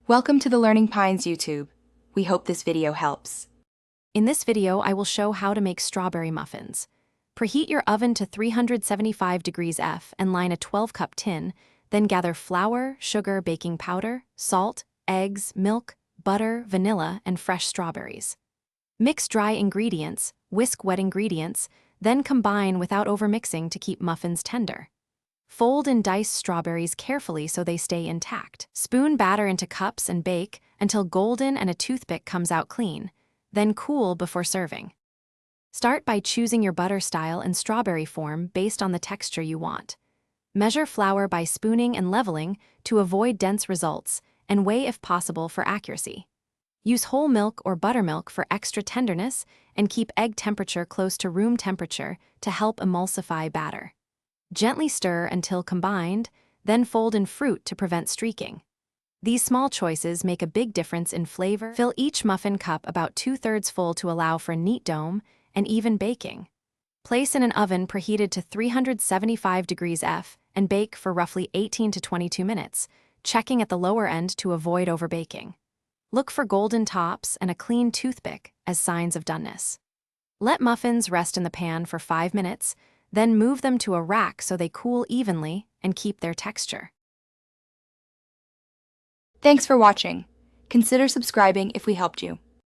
Welcome to the Learning Pines YouTube. We hope this video helps. In this video, I will show how to make strawberry muffins. Preheat your oven to 375 degrees F and line a 12-cup tin, then gather flour, sugar, baking powder, salt, eggs, milk, butter, vanilla, and fresh strawberries. Mix dry ingredients, whisk wet ingredients, then combine without overmixing to keep muffins tender. Fold and dice strawberries carefully so they stay intact. Spoon batter into cups and bake until golden and a toothpick comes out clean, then cool before serving. Start by choosing your butter style and strawberry form based on the texture you want. Measure flour by spooning and leveling to avoid dense results, and weigh if possible for accuracy. Use whole milk or buttermilk for extra tenderness, and keep egg temperature close to room temperature to help emulsify batter. Gently stir until combined, then fold in fruit to prevent streaking. These small choices make a big difference in flavor. Fill each muffin cup about 2/3 full to allow for neat dome and even baking. Place in an oven preheated to 375 degrees F and bake for roughly 18 to 22 minutes, checking at the lower end to avoid overbaking. Look for golden tops and a clean toothpick as signs of doneness. Let muffins rest in the pan for 5 minutes, then move them to a rack so they cool evenly and keep their texture. Thanks for watching. Consider subscribing if we helped you.